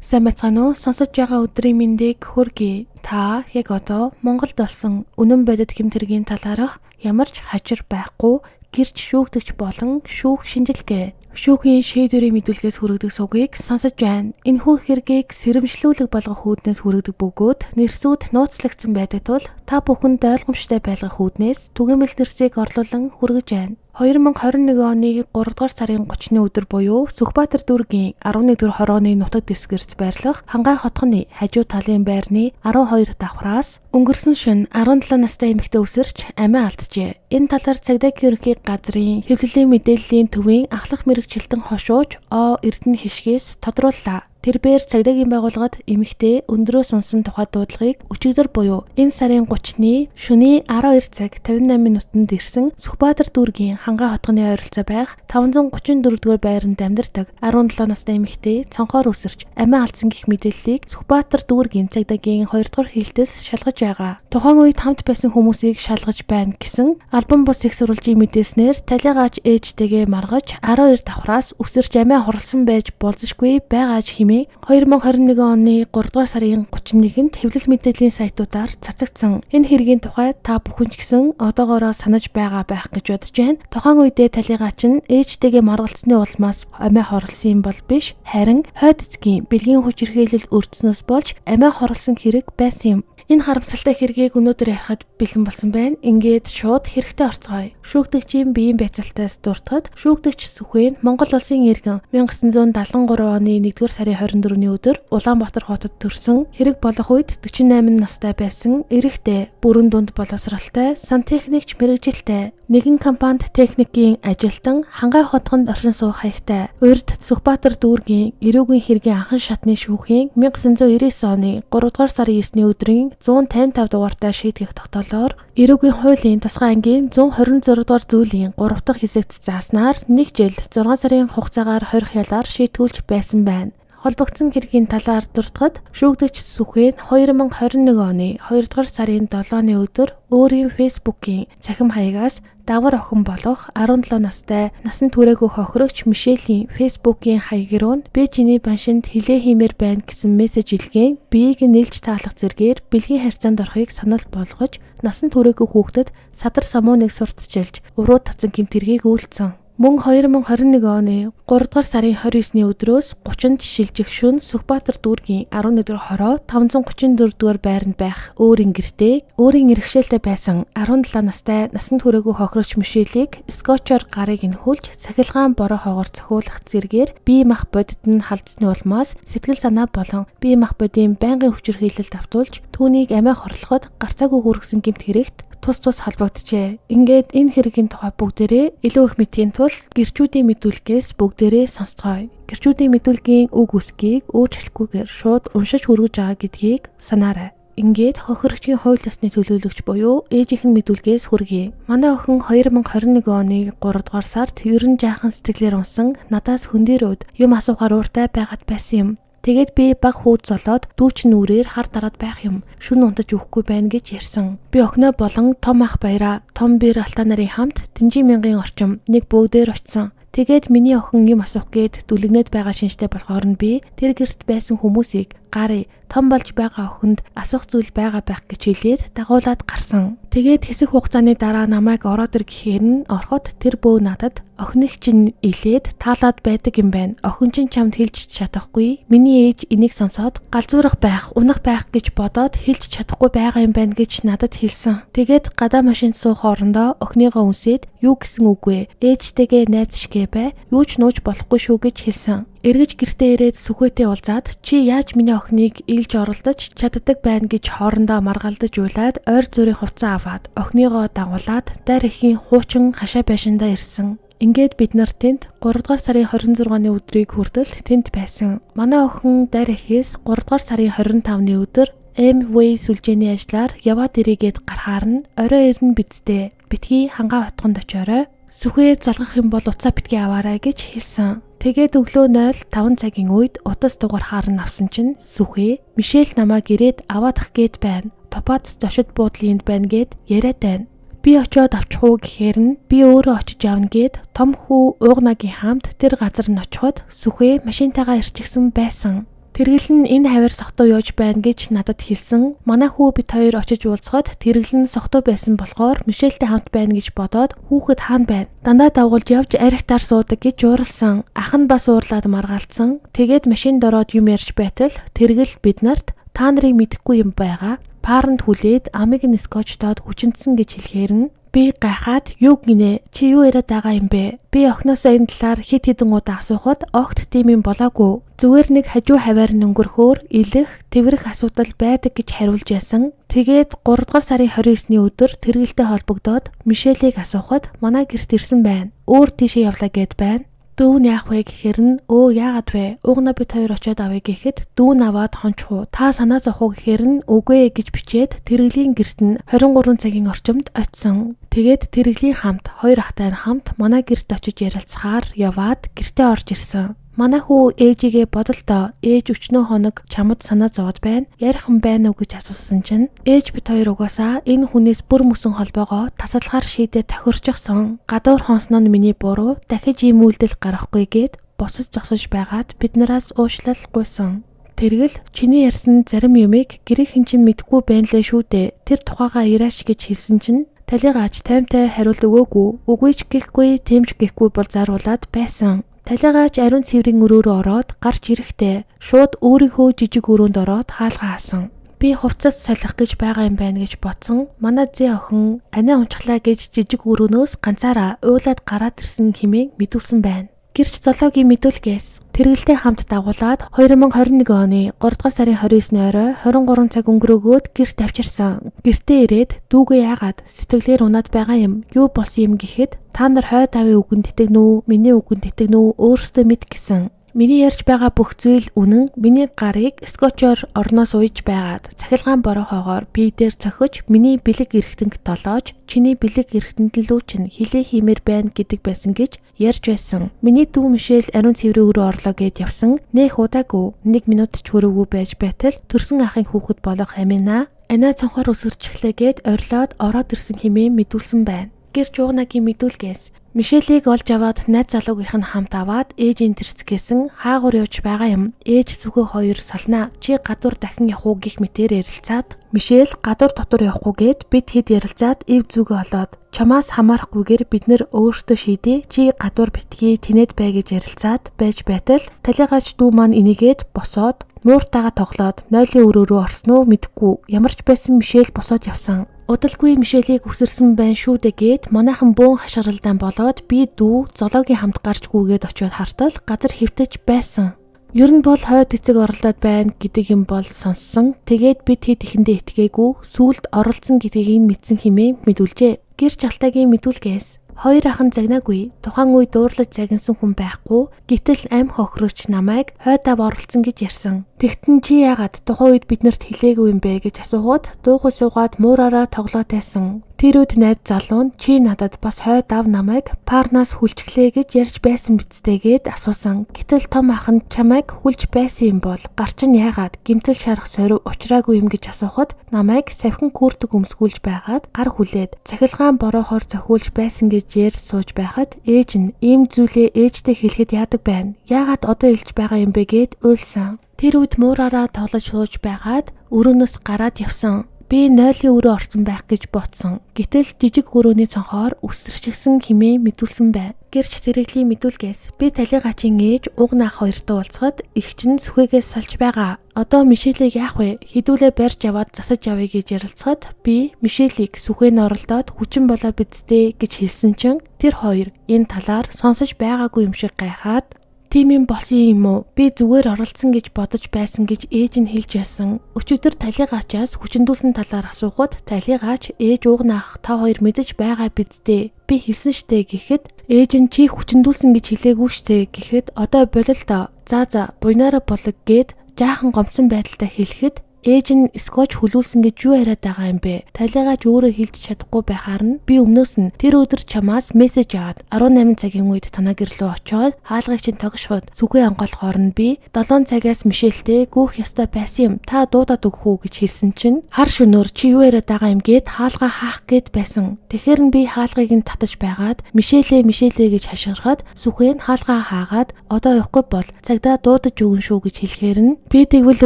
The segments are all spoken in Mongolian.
Сайн байцгаана уу? Сонсож байгаа өдрийн мэндийг хүргэе. Та яг одоо Монголд болсон үнэн бодит хэмтэргийн талаарх ямар ч хажир байхгүй гэрч шүүгдэгч болон шүүх шинжилгээ. Шүүхийн шийдвэрийн мэдүүлгээс хүргэдэг сугийг сонсож байна. Энэхүү хэргийг сэрэмжлүүлэг болгох үүднээс хүргэдэг бөгөөд нэрсүүд нууцлагдсан байдаг тул та бүхэнд ойлгомжтой байлгах үүднээс түгээмэл нэрсийг орлуулан хүргэж байна. 2021 оны 3 дугаар сарын 30-ны өдөр буюу Сүхбаатар дүүргийн 11-р хорооны нутаг дэвсгэрт байрлах Хангай хотгоны хажуу талын байрны 12 давхраас өнгөрсөн шөнө 17 настай эмэгтэй үсэрч амиа алджээ. Энэ талаар цагдаагийн ерөнхий газрын хэвлэлийн мэдээллийн төвийн ахлах мэргэжилтэн хошууж Эрдэнэ хишгээс тодрууллаа. Тэрбээр цагдаагийн байгууллагад эмэгтэй өндрөөс унсан тухай дуудлагыг өчигдөр буюу энэ сарын 30-ны шөнийн 12 цаг 58 минутанд ирсэн Сүхбаатар дүүргийн Хангай хотгоны ойролцоо байх 534-р байранд амьдардаг 17 настай эмэгтэй цонхоор үсэрч амиа алдсан гэх мэдээллийг Сүхбаатар дүүргийн цагдаагийн 2-р хэлтээс шалгаж байгаа. Тухайн үед хамт байсан хүмүүсийг шалгаж байна гэсэн албан бус их сурвалжийн мэдээснээр талигаач ээжтэйгээ маргаж 12 давхраас үсэрч амиа хурлсан байж болзошгүй байгааж 2021 оны 3 дугаар сарын 31-нд хэвлэл мэдээллийн сайтуудаар цацагдсан. Энэ хэргийн тухай та бүхэн ч гэсэн одоогоороо санаж байгаа байх гэж бодож байна. Тухайн үедээ талигаач нь ээжтэйгээ маргалцсны улмаас амиа хорлсон бол биш, харин хойд эцгийн бэлгийн хүч хэрхээлэл өртснөөс болж амиа хорлсон хэрэг байсан юм. Энэ харамсалтай хэргийг өнөөдөр ярихад бэлэн болсон байна. Ингээд шууд хэрэгтэй орцгоё. Шүүгдэгчийн биеийн байцаалтаас дуртахад шүүгдэгч Сүхбаатар Монгол улсын иргэн 1973 оны 1-р сарын 24-ний өдөр Улаанбаатар хотод төрсөн. Хэрэг болох үед 48 настай байсан эрэгтэй, бүрэн дунд боловсралтай, сантехникч мэргэжилтэй, нэгэн компанид техникийн ажилтан, Хангай хотгонд оршин суух хаягтай. Урьд Сүхбаатар дүүргийн эрүүгийн хэргийн анхан шатны шүүхийн 1999 оны 3 дугаар сарын 9-ний өдрийн 155 дугаартай шийтгэх тогтоолоор эрүүгийн хуулийн тусгай ангийн 126 дугаар зүйлийн 3 дахь хэсэгт зааснаар 1 жил 6 сарын хугацаагаар хорих ялаар шийтгүүлж байсан байна. Холбогдсон хэргийн талаар дуртахад шүүгдэгч Сүхбаатар 2021 оны 2 дугаар сарын 7-ны өдөр өөрийн фэйсбүүкийн цахим хаягаас давар охин болох 17 настай насан туршаагүй хохирогч Мишелийн фэйсбүүкийн хаяг руу би чиний баншинд хилээ хиймээр байна гэсэн мессеж илгээн биеийг нэлж таалах зэргээр бэлгийн харьцаанд орохыг санал болгож насан туршаагүй хүүхдэд садар самууныг сурталчилж уруу татсан гэмтэргийг үйлдсэн. Мөн 2021 оны 3 дугаар сарын 29-ний өдрөөс 30-нд шилжих шөнө Сүхбаатар дүүргийн 11-р хороо 534-р байранд байх өөрийн гэртээ өөрийн иргэшээлтэй байсан 17 настай насан туршаагүй хохирогч Мишелийг скотчоор гарыг инхүүлж цахилгаан бороо хоогоор цохиулах зэргээр бие мах бодит нь халдсны улмаас сэтгэл санаа болон бие мах бодийн байнгын хүчирхийлэлд автуулж түүнийг амиа хорлоход гарцаагүй хүргэсэн гэмт хэрэгт тус холбогджээ. Ингээд энэ хэргийн тухай бүгдээрээ илүү их мэдхийн тулд гэрчүүдийн мэдүүлгээс бүгдээрээ сонсцгоё. Гэрчүүдийн мэдүүлгийн үг үсгийг өөрчлөхгүйгээр шууд уншиж хүргэж байгаа гэдгийг санаарай. Ингээд хохирогчийн хууль ёсны төлөөлөгч буюу ээжийнхэн мэдүүлгээс хүргэе. Манай охин 2021 оны 3 дугаар сард ерөн жаахан сэтгэлээр унсан надаас хөндөрөөд юм асуухаар ууртай байгаад байсан юм. Тэгээд би баг хүүд золоод дүүчин нүрээр хар дараад байх юм. Шүн унтаж өгөхгүй байна гэж ярьсан. Би охиноо болон том ах баяраа том бэр алтаа нарын хамт Дэнжин мянган орчим нэг бөөдөр очсон. Тэгээд миний охин юм асуух гээд дүлэгнээд байгаа шинжтэй болохоор нь би тэр гэрт байсан хүмүүсийг гарыг том болж байгаа охинд асуух зүйл байгаа байх гэж хэлээд дагуулад гарсан. Тэгээд хэсэг хугацааны дараа намайг ороод ир гэхээр нь ороход тэр бөө надад охиных чинь илээд таалаад байдаг юм байна. Охин чинь чамд хэлж чадахгүй. Миний ээж энийг сонсоод галзуурах байх, унах байх гэж бодоод хэлж чадахгүй байгаа юм байна гэж надад хэлсэн. Тэгээд гадаа машинд суух орондоо охиныгоо үнсээд юу гэсэн үг вэ? Ээжтэйгээ найз шигэ бай. Юу ч нууж болохгүй шүү гэж хэлсэн. Эргэж гэртээ ирээд Сүхбаатартай уулзаад чи яаж миний охиныг илж оролдож чаддаг байна гэж хоорондоо маргалдаж уйлаад ойр зүрийн хувцас аваад охиныгоо дагуулад дайр ихийн хуучин хашаа байшиндаа ирсэн. Ингээд бид нар тэнд 3 дугаар сарын 26-ны өдрийг хүртэл тэнд байсан. Манай охин дайр ихээс 3 дугаар сарын 25-ны өдөр Way сүлжээний ажлаар яваад ирээгээд гарахаар нь орой ирнэ бидтэй. Битгий Хангай хотгонд очиорой. Сүхбаатар залгах юм бол уцаа битгий аваарай гэж хэлсэн. Тэгээд өглөө 05 цагийн үед утас дугаархаар нь авсан чинь Сүхбаатар Мишель намайг ирээд аваадах гээд байна. Топац зочид буудлынд байна гээд яриад байна. Би очиод авчих уу гэхээр нь би өөрөө очиж авна гээд том хүү уугнагийн хамт тэр газар нь очиход Сүхбаатар машинтайгаа ирчихсэн байсан. Тэргэл нь энэ хавар сохтуу явж байна гэж надад хэлсэн. Манай хүү бид хоёр очиж уулзахад тэргэл нь сохтуу байсан болохоор Мишельтэй хамт байна гэж бодоод хүүхэд хаана байна? Дандаа давгуулж явж архитаар суудаг гэж жууралсан. Ах нь бас уурлаад маргаалцсан. Тэгээд машинд ороод юм ярьж байтал тэргэл биднэрт та нарыг мэдэхгүй юм байгаа. Паранд хүлээд амиг нь скотчтоод хүчинтсэн гэж хэлэхээр нь би гайхаад юу гинэ чи юу яриад байгаа юм бэ? Би охиноосоо энэ талаар хэд хэдэн удаа асуухад огт тийм юм болоогүй. Зүгээр нэг хажуу хаваар нь өнгөрөхөөр илэх тэврэх асуудал байдаг гэж хариулж яасан. Тэгээд 3 дугаар сарын 29-ний өдөр тэргэлтэй холбогдоод Мишелийг асуухад манай гэрт ирсэн байна. Өөр тийшээ явлаа гэд байна. Дүүн яах вэ гэхээр нь яагаад вэ? Угнаа бид хоёр очиод авъя гэхэд дүүн аваад хончхуу. Та санаа зовх уу гэхээр нь үгүй ээ гэж бичээд тэргэлийн гэрт нь 23 цагийн орчимд очисон. Тэгээд тэргэлийн хамт хоёр ахтай нь хамт манай гэрт очиж ярилцахаар яваад гэртээ орж ирсэн. Манай хүү ээжигээ бодолдоо ээж өчнөө хоног чамд санаа зовоод байна. Ярихан байна уу гэж асуусан чинь ээж бид хоёр угаасаа энэ хүнээс бүр мөсөн холбоогоо тасалгаар шийдээ тохирчихсон. Гадуур хонсноо нь миний буруу. Дахиж ийм үйлдэл гарахгүй гээд босож зогсож байгаад биднээс уушлал гуйсан. Тэргэл чиний ярьсан зарим юмыг гэрээ хинчин мэдгүй байна лээ шүү дээ. Тэр тухайгаа ираач гэж хэлсэн чинь талигач таймтай хариулт өгөөгүй. Үгүй ч гэхгүй, тэмч гэхгүй бол заруулаад байсан. Талигач ариун цэврийн өрөөрөө ороод гарч ирэхдээ шууд өөрийнхөө жижиг өрөөнд ороод хаалгаа хаасан. Би хувцас солих гэж байгаа юм байна гэж бодсон. Манай зээ охин анаа унчглаа гэж жижиг өрөөнөөс ганцаараа уйлаад гараад ирсэн хэмээн мэдүүлсэн байна. Гэрч зоологийн мэдүүлгээс тэргэлтэй хамт дагуулад 2021 оны 3 дугаар сарын 29-ний орой 23 цаг өнгөрөөгөөд гэрт авчирсан. Гэртээ ирээд дүүгээ яагаад сэтгэлээр унаад байгаа юм? Юу болсон юм гэхэд та нар хойд авийн үгэнд итгэнэ үү? Миний үгэнд итгэнэ үү? Өөрсдөө мэд гэсэн. Миний ярьж байгаа бүх зүйл үнэн. Миний гарыг скотчоор орноос уйж байгаад цахилгаан борохоогоор би дээр цохиж миний бэлэг эргэтэнг толоож чиний бэлэг эргэтэнд лүү чинь хилээ хиймээр байна гэдэг байсан гэж ярьж байсан. Миний дүү Мишель ариун цэврийн өрөө орлоо гэд явсан. Нэх удаагүй 1 минут ч хүрээгүй байж байтал төрсөн ахын хүүхэд болох аминаа анаа цонхоор өсөрчлээ гэд орилоод ороод ирсэн хэмээн мэдүүлсэн байна. Гэрч уугнагийн мэдүүлгээс Мишелийг олж аваад найз залуугийнх нь хамт аваад ээжийн тэрцгээсэн хаагур явж байгаа юм. Ээж сүхөө хоёр салнаа. Чи гадуур дахин явах уу гэх мэтээр ярилцаад Мишель гадуур дотор явахгүйгээд бид хэд ярилцаад ив зүгээ олоод чамаас хамаарахгүйгээр бид нэр өөрсдөө шийдээ. Чи гадуур битгий тэнэд бай гэж ярилцаад байж байтал талигач дүү маань энийгээд босоод нууртайгаа тоглоод нойлын өрөөрөө орсноо мэдэхгүй. Ямарч байсан Мишель босоод явсан. Удалгүй Мишелийг үсэрсэн байна шүү дээ гэд манайхан бөөн хашгиралдаан болоод би дүү зоологийн хамт гарч гүгээд очиод хартал газар хэвтэж байсан. Ер нь бол хойд эцэг оролдоод байна гэдэг юм бол сонссон. Тэгээд бид хэд ихэндээ итгээгүй сүулт оролцсон гэдгийг мэдсэн хэмээн мэдүүлжээ. Гэрч алтайгийн мэдүүлгээс хоёр ах нь загнаагүй. Тухайн үед дуурлаж загинсан хүн байхгүй. Гэтэл амь хохирогч намайг хойдав оролцсон гэж ярьсан. Тэгтэн чи яагаад тухайн үед биднэрт хэлээгүй юм бэ гэж асуухад дуугүй суугаад муураараа тоглоод байсан. Тэр үед найз залуу нь чи надад бас хойдав намайг парнаас хүлчглээ гэж ярьж байсан бицтэйгээд асуусан. Гэтэл том ах нь чамайг хүлж байсан юм бол гарчин яагаад гимтэл шарах сорив уучраагүй юм гэж асуухад намайг савхин күрдэг өмсгүүлж байгаад гар хүлээд цахилгаан бороохоор цохиулж байсан гэж ярьж сууж байхад ээж нь ийм зүйлээ ээжтэй хэлэхэд яадаг байна. Яагаад одоо илж байгаа юм бэ гэд уйлсан. Тэр үед муураараа тоглож сууж байгаад өрөөнөөс гараад явсан. Би нойлын өрөө орсон байх гэж бодсон. Гэтэл жижиг өрөөний цонхоор үсэрчгсэн хэмээн мэдүүлсэн байна. Гэрч тэрэглийн мэдүүлгээс би талигаачийн ээж угнаах хоёртой уулзахад эгч нь сүхэгээс салж байгаа. Одоо Мишелийг яах вэ? Хідүүлээ барьж аваад засаж авъя гэж ярилцахад би Мишелийг сүхээнд оролдоод хүчин болоо бидтэй гэж хэлсэн чинь тэр хоёр энэ талаар сонсож байгаагүй юм шиг гайхаад тийм юм болсон юм уу? Би зүгээр оролцсон гэж бодож байсан гэж ээж нь хэлж байсан. Өчигдөр талигаачаас хүчндүүлсэн талаар асуухад талигаач ээж угнаах та хоёр мэдэж байгаа бидтэй. Би хэлсэн штэ гэхэд ээж нь чи хүчндүүлсэн гэж хэлээгүй штэ гэхэд одоо болол доо. За буйнаараа болог гэд жаахан гомцсон байдалтай хэлэхэд Ээж нь скотч хүлүүлсэн гэж юу яриад байгаа юм бэ? Талигаач өөрөө хэлж чадахгүй байхаар нь би өмнөөс нь тэр өдөр чамаас мессеж аваад 18 цагийн үед танаа гэр рүү очиод хаалгыг чинь тогшоход сүхээ онгоолохоор нь би 7 цагаас Мишельтэй гүүх ёстой байсан юм. Та дуудаад өгөх үү гэж хэлсэн чинь хар шөнөөр чи юу яриад байгаа юм гээд хаалгаа хаах гээд байсан. Тэгэхээр нь би хаалгыг нь татаж байгаад Мишелээ гэж хашгирахад сүхээ нь хаалгаа хаагаад одоо явахгүй бол цагдаа дуудаж өгнө шүү гэж хэлэхээр нь би тэгвэл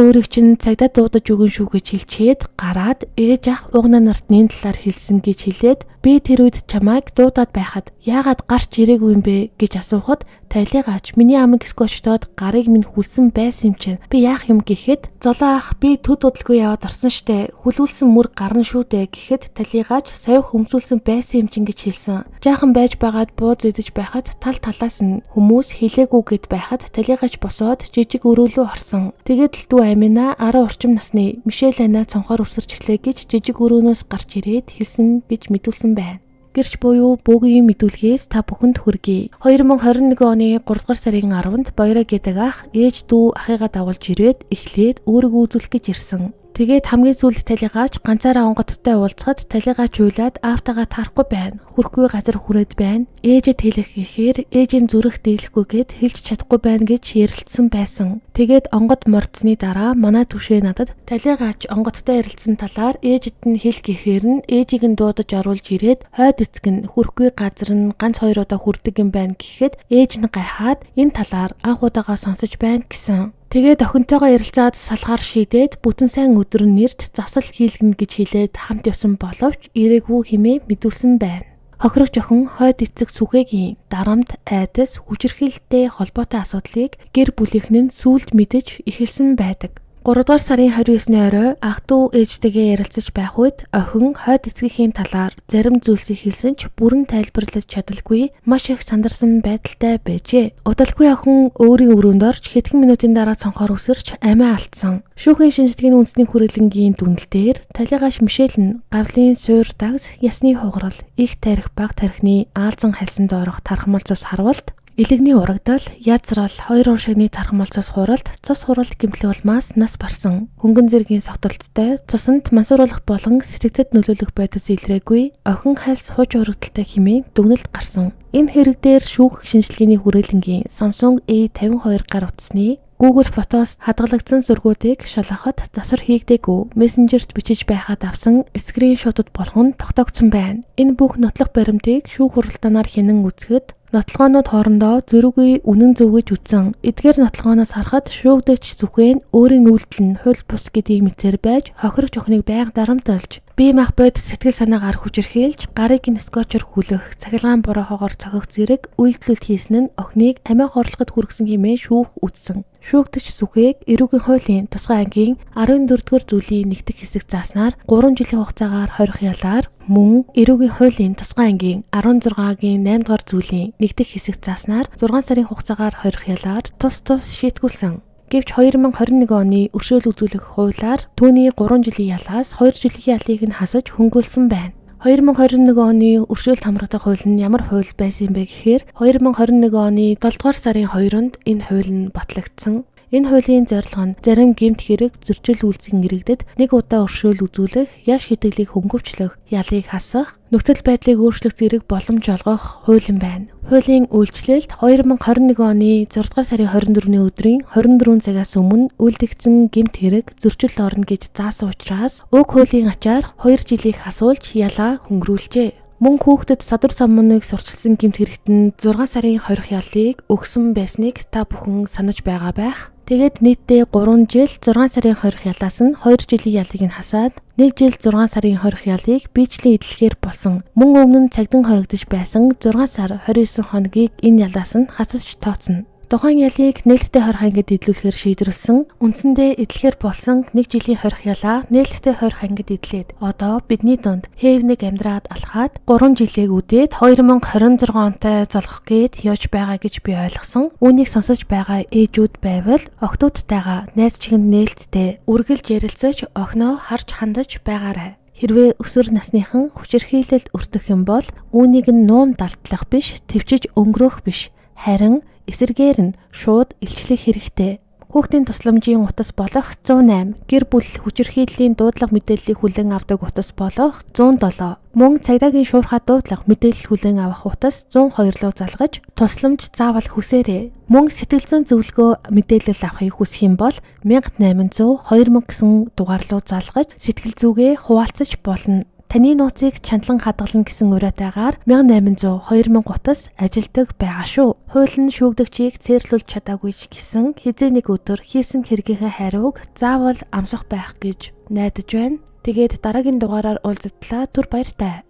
өөрийг чинь цагдаа дуудаж өгнө шүү гэж хэлчихэд гараад ээж ах угнаа нарт нэн талаар хэлсэн гэж хэлээд би тэр үед чамайг дуудаад байхад яагаад гарч ирээгүй юм бэ гэж асуухад тайлгаач миний амиг скотчтоод гарыг минь хүлсэн байсан юм чинь би яах юм гэхэд золоо ах би төд удалгүй яваад орсон штэ хүлүүлсэн мөр гарна шүү дээ гэхэд талигаач сая хөмсүүлсэн байсан юм чинь гэж хэлсэн. Жаахан байж байгаад бууз идэж байхад тал талаас нь хүмүүс хэлээгүй гэд байхад талигаач босоод жижиг өрөөлөө орсон. Тэгээд л дүү амина 10 орчим насны Мишель Ана цонхоор өсөрч эхлэе гэж жижиг өрөөнөөс гарч ирээд хэлсэн гэж мэдүүлсэн байна. Гэрч буюу бөөгийн мэдүүлгээс та бүхэнд хүргэе. 2021 оны 3 дугаар сарын 10-нд Баяраа гэдэг ах ээж дүү ахыгаа дагуулж ирээд эхлээд өөрийгөө үзүүлэх гэж ирсэн. Тэгээд хамгийн сүүлд талигаач ганцаараа онгодтой уулзахад талигаач уйлаад аавтайгаа таарахгүй байна. Хүрхгүй газар хүрээд байна. Ээжэд хэлэх гэхээр ээжийн зүрх дийлэхгүйгээд хэлж чадахгүй байна гэж ярилцсан байсан. Тэгээд онгод мордсны дараа манай түшээ надад талигаач онгодтой ярилцсан талаар ээжэд нь хэл гэхээр нь ээжийг нь дуудаж оруулж ирээд хойд эцэг нь хүрхгүй газар нь ганц 2 удаа хүрдэг юм байна гэхэд ээж нь гайхаад энэ талаар анх удаага сонсож байна гэсэн. Тэгээд охинтойгоо ярилцаад салгаар шийдээд бүтэн сайн өдөр нэрт засал хийлгэнэ гэж хэлээд хамт явсан боловч ирээгүй хэмээн мэдүүлсэн байна. Хохирогч охин хойд эцэг сүхээгийн дарамт айдас хүчирхийлэлтэй холбоотой асуудлыг гэр бүлийнхэн нь сүүлд мэдэж эхэлсэн байдаг. 3 дугаар сарын 29-ны орой ах дүү ээжтэйгээ ярилцаж байх үед охин хойд эцгийн талаар зарим зүйлсийг хэлсэн ч бүрэн тайлбарлаж чадалгүй маш их сандарсан байдалтай байжээ. Удалгүй охин өөрийн өрөөнд орж хэдхэн минутын дараа цонхоор үсэрч амиа алдсан. Шүүхийн шинжилгээний үндэсний хүрээлэнгийн дүнэлтээр талигаач Мишель нь гавлын суур дагс, ясны хугарал, их тарих баг тархины аалзан хальсанд орох тархамалзус харвалт, элэгний урагдал, язрал, 2 уршигны тархамалзус хуралд, цус хуралд гэмтэл улмаас нас барсан. Хөнгөн зэргийн согтолттой, цусанд мансууруулах болон сэтгцэд нөлөөлөх байдас илрээгүй, охин хальс хуж урагдaltaй хэмээн дүгнэлт гарсан. Энэ хэрэг дээр шүүх шинжилгээний хүрээлэнгийн Samsung A52 гар утасны Google Photos хадгалагдсан зургуудыг шалгахад засвар хийгдээгүй мессенжерт бичиж байхад авсан скриншотод болгон тогтоогдсон байна. Энэ бүх нотлох баримтыг шүүх хуралдаанаар хянан үзэхэд нотлогоонууд хоорондоо зөрүүгүй үнэн зөв гэж үзсэн. Эдгээр нотлогооноос харахад шүүгдэгч сүхээ нь өөрийн үйлдэл нь хууль бус гэдгийг мэдсээр байж хохирогч охиныг байнга дарамталж бие махбод сэтгэл санаагаар хүчирхийлж гарыг нь скотчор хүлэх, цахилгаан бороохоогоор цохих зэрэг үйлдэлүүд хийсэн нь охиныг амиа хорлоход хүргэсэн хэмээн шүүх үзсэн. Шүүгдэгч сүхээг эрүүгийн хуулийн тусгай ангийн 14-р зүйлийн нэгдэх хэсэг зааснаар 3 жилийн хугацаагаар хорих ялаар мөн эрүүгийн хуулийн тусгай ангийн 16-гийн 8-р зүйлийн нэгдэх хэсэг зааснаар 6 сарын хугацаагаар хорих ялаар тус шийтгүүлсэн. Гэвч 2021 оны өршөөл үзүүлэх хуулиар түүний 3 жилийн ялаас 2 жилийн ялыг нь хасаж хөнгөлсөн байна. 2021 оны өршөөлт хамрагдах хууль нь ямар хууль байсан бэ гэхээр 2021 оны 7 дугаар сарын 2-нд энэ хууль нь батлагдсан. Энэ хуулийн зорилго нь зарим гэмт хэрэг зөрчил үйлсийн иргэдэд нэг удаа өршөөл үзүүлэх, яш хэтгэлийг хөнгөвчлөх, ялыг хасах, нөхцөл байдлыг өөрчлөх зэрэг боломж олгох хууль юм байна. Хуулийн үйлчлэлд 2021 оны 6 дугаар сарын 24-ний өдрийн 24 цагаас өмнө үлдэгдсэн гэмт хэрэг зөрчил орно гэж заасан учраас уг хуулийн ачаар 2 жилийг хасуулж ялаа хөнгөрүүлжээ. Мөн хүүхдэд садар самууныг сурчилсан гэмт хэрэгт нь 6 сарын 20 ялыг өгсөн байсныг та бүхэн санаж байгаа байх. Тэгээд нийтдээ 3 жил 6 сарын 20 ялаас нь 2 жилийн ялыг нь хасаад 1 жил 6 сарын 20 ялыг биечлэн эдлэхээр болсон. Мөн өмнө нь цагдан хоригдож байсан 6 сар 29 хоногийг энэ ялаас нь хасаж тооцно. Тухайн ялыг нээлттэй хорих ангид эдлүүлэхээр шийдвэрлсэн. Үндсэндээ эдлэхээр болсон 1 жилийн хорих ялаа нээлттэй хорих ангид эдлээд одоо бидний дунд хэвнэг амьдраад алхаад 3 жилийг үдээд 2026 онтой золгох гээд явж байгаа гэж би ойлгосон. Үүнийг сонсож байгаа ээжүүд байвал охтуудтайгаа найз чихэнд нээлттэй үргэлж ярилцаж охиноо харж хандаж байгаарай. Хэрвээ өсвөр насныхан хүчирхийлэлд өртөх юм бол үүнийг нь нуун далтлах биш, төвчж өнгөрөх биш, харин эсэргээр нь шууд илчлэх хэрэгтэй. Хүүхдийн тусламжийн утас болох 108, гэр бүл хүчирхийллийн дуудлага мэдээллийг хүлээн авдаг утас болох 107, мөн цагдаагийн шуурхай дуудлага мэдээлэл хүлээн авах утас 102 руу залгаж тусламж заавал хүсээрэй. Мөн сэтгэл зүйн зөвлөгөө мэдээлэл авахыг хүсэх юм бол 1800 2000 гэсэн дугаар руу залгаж сэтгэл зүгээ хуваалцаж болно. Таны нууцыг чандлан хадгална гэсэн уриатайгаар 1800 2000 утас ажилдаг байгаа шүү. Хууль нь шүүгдэгчийг цээрлүүлж чадаагүй ч гэсэн хизээ нэг өдөр хийсэн хэргийнхээ хариуг заавал амсах байх гэж найдаж байна. Тэгээд дараагийн дугаараар уулзтлаа. Түр баяртай.